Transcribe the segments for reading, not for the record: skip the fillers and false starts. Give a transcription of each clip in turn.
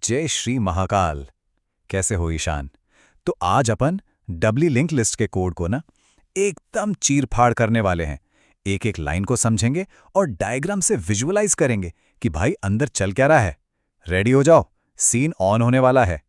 जय श्री महाकाल। कैसे हो ईशान? तो आज अपन डबली लिंक लिस्ट के कोड को ना एकदम चीर फाड़ करने वाले हैं। एक एक लाइन को समझेंगे और डायग्राम से विजुअलाइज करेंगे कि भाई अंदर चल क्या रहा है। रेडी हो जाओ, सीन ऑन होने वाला है।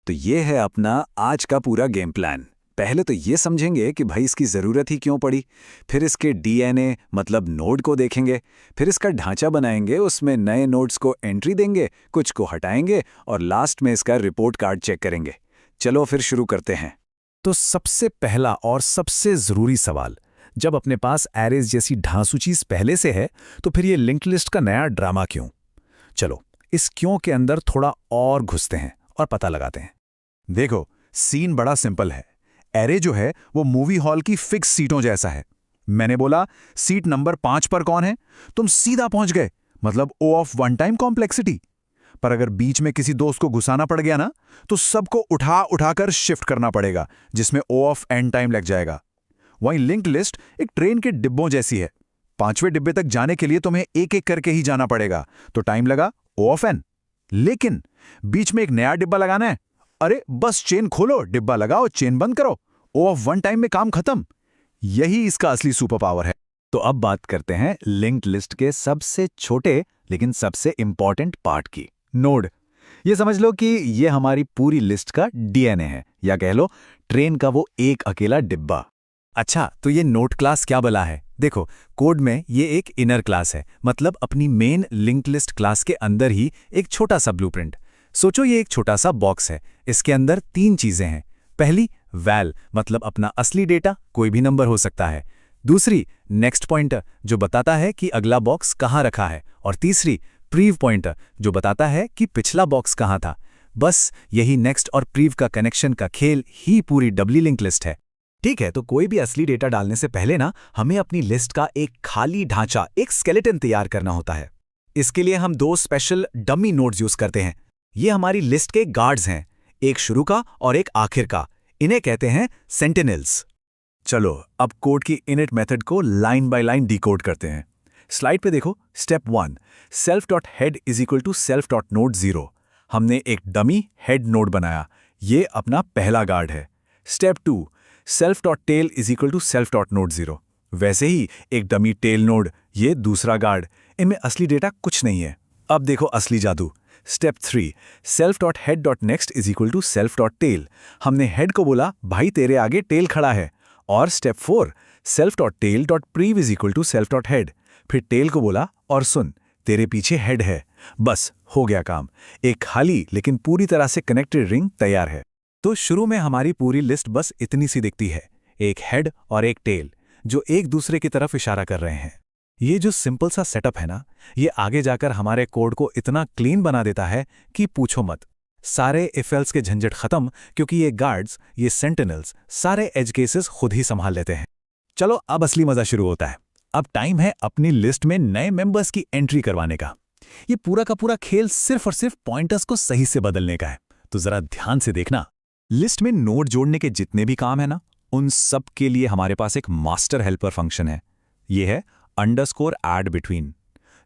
तो ये है अपना आज का पूरा गेम प्लान। पहले तो ये समझेंगे कि भाई इसकी ज़रूरत ही क्यों पड़ी, फिर इसके डीएनए मतलब नोड को देखेंगे, फिर इसका ढांचा बनाएंगे, उसमें नए नोड्स को एंट्री देंगे, कुछ को हटाएंगे और लास्ट में इसका रिपोर्ट कार्ड चेक करेंगे। चलो फिर शुरू करते हैं। तो सबसे पहला और सबसे ज़रूरी सवाल, जब अपने पास एरेज जैसी ढांसू चीज़ पहले से है तो फिर ये लिंक्ड लिस्ट का नया ड्रामा क्यों? चलो इस क्यों के अंदर थोड़ा और घुसते हैं और पता लगाते हैं। देखो, सीन बड़ा सिंपल है। एरे जो है वो मूवी हॉल की फिक्स सीटों जैसा है। मैंने बोला सीट नंबर 5 पर कौन है, तुम सीधा पहुंच गए, मतलब ओ ऑफ वन टाइम कॉम्प्लेक्सिटी। पर अगर बीच में किसी दोस्त को घुसाना पड़ गया ना, तो सबको उठा उठाकर शिफ्ट करना पड़ेगा, जिसमें ओ ऑफ एन टाइम लग जाएगा। वहीं लिंक्ड लिस्ट एक ट्रेन के डिब्बों जैसी है। 5वें डिब्बे तक जाने के लिए तुम्हें एक एक करके ही जाना पड़ेगा, तो टाइम लगा ओ ऑफ एन। लेकिन बीच में एक नया डिब्बा लगाना है, अरे बस चेन खोलो, डिब्बा लगाओ, चेन बंद करो, ओ ऑफ वन टाइम में काम खत्म। यही इसका असली सुपर पावर है। तो अब बात करते हैं लिंक्ड लिस्ट के सबसे छोटे लेकिन सबसे इंपॉर्टेंट पार्ट की, नोड। ये समझ लो कि ये हमारी पूरी लिस्ट का डीएनए है, या कह लो ट्रेन का वो एक अकेला डिब्बा। अच्छा, तो ये नोड क्लास क्या बला है? देखो, कोड में ये एक इनर क्लास है, मतलब अपनी मेन लिंक्ड लिस्ट क्लास के अंदर ही एक छोटा सा ब्लूप्रिंट। सोचो ये एक छोटा सा बॉक्स है, इसके अंदर 3 चीजें हैं। पहली वैल, मतलब अपना असली डेटा, कोई भी नंबर हो सकता है। दूसरी नेक्स्ट पॉइंटर, जो बताता है कि अगला बॉक्स कहाँ रखा है। और तीसरी प्रीव पॉइंटर, जो बताता है कि पिछला बॉक्स कहाँ था। बस यही नेक्स्ट और प्रीव का कनेक्शन का खेल ही पूरी डबली लिंक लिस्ट है। ठीक है, तो कोई भी असली डेटा डालने से पहले ना हमें अपनी लिस्ट का एक खाली ढांचा, एक स्केलेटन तैयार करना होता है। इसके लिए हम 2 स्पेशल डमी नोड्स यूज करते हैं। ये हमारी लिस्ट के गार्ड्स हैं, एक शुरू का और एक आखिर का। इन्हें कहते हैं सेंटिनल्स। चलो अब कोड की इनिट मेथड को लाइन बाय लाइन डिकोड करते हैं। स्लाइड पे देखो, step 1 self.head is equal to self.node0। हमने एक डमी हेड नोड बनाया, ये अपना पहला गार्ड है। Step 2 self.tail is equal to self.node0। वैसे ही एक डमी टेल नोड, ये दूसरा गार्ड। इनमें असली डेटा कुछ नहीं है। अब देखो असली जादू। Step 3 self.head.next is equal to self.tail। हमने हेड को बोला भाई तेरे आगे टेल खड़ा है। और step 4 self.tail.prev is equal to self.head। फिर टेल को बोला और सुन, तेरे पीछे हेड है। बस हो गया काम, एक खाली लेकिन पूरी तरह से कनेक्टेड रिंग तैयार है। तो शुरू में हमारी पूरी लिस्ट बस इतनी सी दिखती है, एक हेड और एक टेल जो एक दूसरे की तरफ इशारा कर रहे हैं। ये जो सिंपल सा सेटअप है ना, ये आगे जाकर हमारे कोड को इतना क्लीन बना देता है कि पूछो मत। सारे इफ एल्स के झंझट खत्म, क्योंकि ये गार्ड्स, ये सेंटिनल्स सारे एज केसेस खुद ही संभाल लेते हैं। चलो अब असली मजा शुरू होता है। अब टाइम है अपनी लिस्ट में नए मेंबर्स की एंट्री करवाने का। ये पूरा का पूरा खेल सिर्फ और सिर्फ पॉइंटर्स को सही से बदलने का है। तो जरा ध्यान से देखना, लिस्ट में नोड जोड़ने के जितने भी काम है ना, उन सब के लिए हमारे पास एक मास्टर हेल्पर फंक्शन है। ये है _add_between।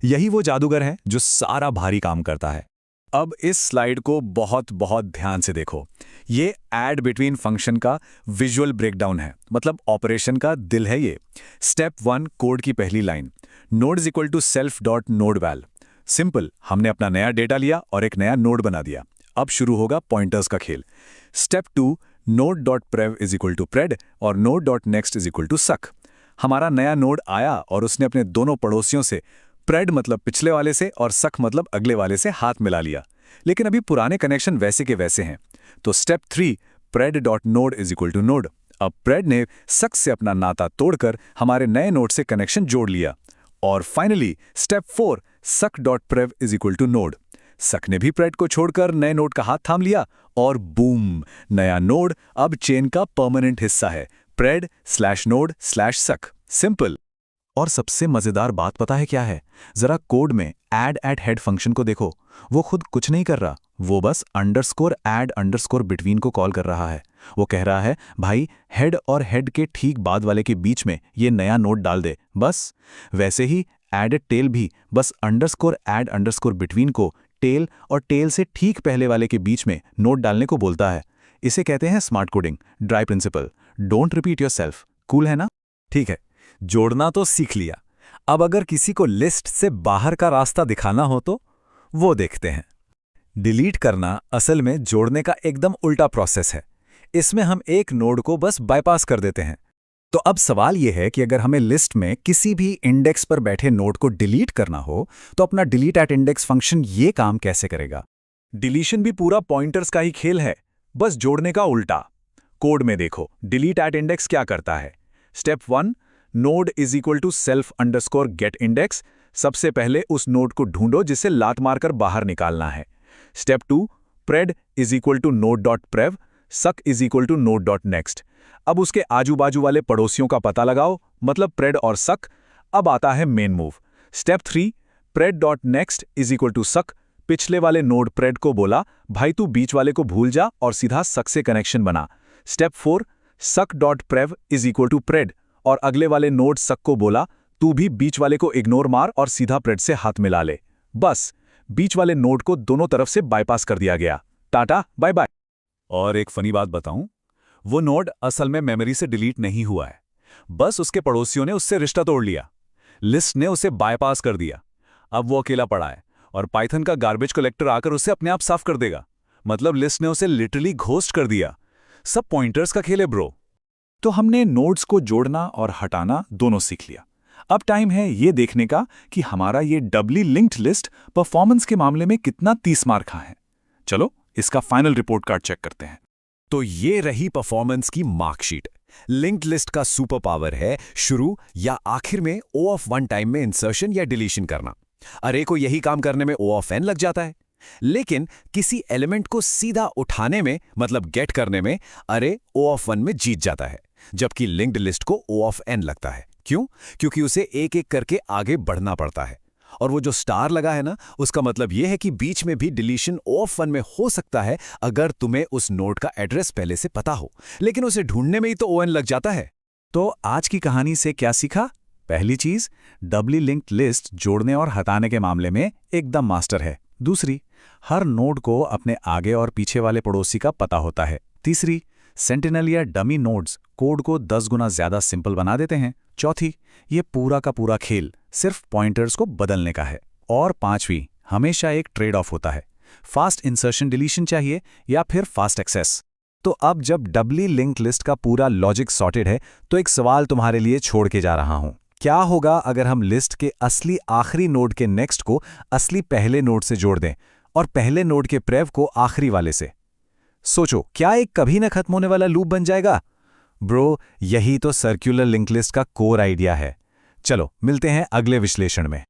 यही वो जादूगर है जो सारा भारी काम करता है। अब इस स्लाइड को बहुत बहुत ध्यान से देखो। ये ऐड बिटवीन फंक्शन का विजुअल ब्रेकडाउन है, मतलब ऑपरेशन का दिल है ये। स्टेप 1 कोड की पहली line, node is equal to self.node_val। Simple, हमने अपना नया डेटा लिया और एक नया नोड बना दिया। अब शुरू होगा पॉइंटर्स का खेल। Step 2 node.prev is equal to pred और node.next is equal to suck। हमारा नया नोड आया और उसने अपने दोनों पड़ोसियों से, प्रेड मतलब पिछले वाले से और सक मतलब अगले वाले से, हाथ मिला लिया। लेकिन अभी पुराने कनेक्शन वैसे के वैसे हैं। तो step 3 pred.node is equal to node। अब प्रेड ने सक से अपना नाता तोड़कर हमारे नए नोड से कनेक्शन जोड़ लिया। और finally step 4 suck.prev is equal to node। Succ ने भी प्रेड को छोड़कर नए नोड का हाथ थाम लिया और बूम, नया नोड अब चेन का परमानेंट हिस्सा है, pred/node/suck। सिंपल। और सबसे मजेदार बात पता है क्या है? जरा कोड में add@head फंक्शन को देखो। वो खुद कुछ नहीं कर रहा, वो बस _add_between को कॉल कर रहा है। वो कह रहा है भाई हेड और हेड के ठीक बाद वाले के बीच में ये नया नोड डाल दे, बस। वैसे ही added tail भी बस _add_between को टेल और टेल से ठीक पहले वाले के बीच में नोड डालने को बोलता है। इसे कहते हैं smart coding, dry principle, don't repeat yourself. Cool है ना? ठीक है, जोड़ना तो सीख लिया। अब अगर किसी को लिस्ट से बाहर का रास्ता दिखाना हो तो वो देखते हैं। डिलीट करना असल में जोड़ने का एकदम उल्टा प्रोसेस है। इसमें हम एक नोड को बस बाईपास कर देते हैं। तो अब सवाल यह है कि अगर हमें लिस्ट में किसी भी इंडेक्स पर बैठे नोड को डिलीट करना हो तो अपना डिलीट एट इंडेक्स फंक्शन ये काम कैसे करेगा? डिलीशन भी पूरा पॉइंटर्स का ही खेल है, बस जोड़ने का उल्टा। कोड में देखो, डिलीट एट इंडेक्स क्या करता है। Step 1, node is equal to self underscore get index. सबसे पहले उस नोड को ढूंढो जिसे लात मारकर बाहर निकालना है। Step 2, pred is equal to node dot prev, succ is equal to node dot next. अब उसके आजू बाजू वाले पड़ोसियों का पता लगाओ, मतलब प्रेड और सक। अब आता है main move. Step 3, pred dot next is equal to succ. पिछले वाले नोड प्रेड को बोला, भाई तू बीच वाले को भूल जा और सीधा सक से कनेक्शन बना। Step 4, succ dot prev is equal to pred, और अगले वाले नोड सक को बोला, तू भी बीच वाले को इग्नोर मार और सीधा प्रेड से हाथ मिला ले। बस बीच वाले नोड को दोनों तरफ से बाईपास कर दिया गया। Tata bye bye. और एक फनी बात बताऊं, वो नोड असल में मेमोरी से डिलीट नहीं हुआ है, बस उसके पड़ोसियों ने उससे रिश्ता तोड़ लिया। लिस्ट ने उसे बायपास कर दिया। अब वो अकेला पड़ा है और पाइथन का गार्बेज कलेक्टर आकर उसे अपने आप साफ कर देगा। मतलब लिस्ट ने उसे लिटरली घोस्ट कर दिया। सब पॉइंटर्स का खेल है ब्रो। तो हमने नोड्स को जोड़ना और हटाना दोनों सीख लिया। अब टाइम है ये देखने का कि हमारा ये डबली लिंक्ड लिस्ट परफॉर्मेंस के मामले में कितना 30 मार्क का है। चलो इसका फाइनल रिपोर्ट कार्ड चेक करते हैं। तो ये रही परफॉर्मेंस की मार्कशीट। लिंक्ड लिस्ट का सुपर पावर है शुरू या आखिर में O ऑफ वन टाइम में इंसर्शन या डिलीशन करना। अरे को यही काम करने में O ऑफ n लग जाता है, लेकिन किसी एलिमेंट को सीधा उठाने में मतलब गेट करने में अरे O ऑफ वन में जीत जाता है, जबकि लिंक्ड लिस्ट को O ऑफ n लगता है। क्यों? क्योंकि उसे एक एक करके आगे बढ़ना पड़ता है। और वो जो स्टार लगा है ना, उसका मतलब यह है कि बीच में भी डिलीशन O ऑफ वन में हो सकता है अगर तुम्हें उस नोड का एड्रेस पहले से पता हो, लेकिन उसे ढूंढने में ही तो ON लग जाता है। तो आज की कहानी से क्या सीखा? पहली चीज, डबली लिंक्ड लिस्ट जोड़ने और हटाने के मामले में एकदम मास्टर है। दूसरी, हर नोड को अपने आगे और पीछे वाले पड़ोसी का पता होता है। तीसरी, सेंटिनल या डमी नोड्स कोड को 10 गुना ज्यादा सिंपल बना देते हैं। चौथी, ये पूरा का पूरा खेल सिर्फ पॉइंटर्स को बदलने का है। और पांचवी, हमेशा एक ट्रेड ऑफ होता है, फास्ट इंसर्शन डिलीशन चाहिए या फिर फास्ट एक्सेस। तो अब जब डबली लिंक्ड लिस्ट का पूरा लॉजिक सॉर्टेड है, तो एक सवाल तुम्हारे लिए छोड़ के जा रहा हूं। क्या होगा अगर हम लिस्ट के असली आखिरी नोड के नेक्स्ट को असली पहले नोड से जोड़ दें और पहले नोड के प्रेव को आखिरी वाले से? सोचो, क्या एक कभी न खत्म होने वाला लूप बन जाएगा? ब्रो, यही तो सर्कुलर लिंक लिस्ट का कोर आइडिया है। चलो मिलते हैं अगले विश्लेषण में।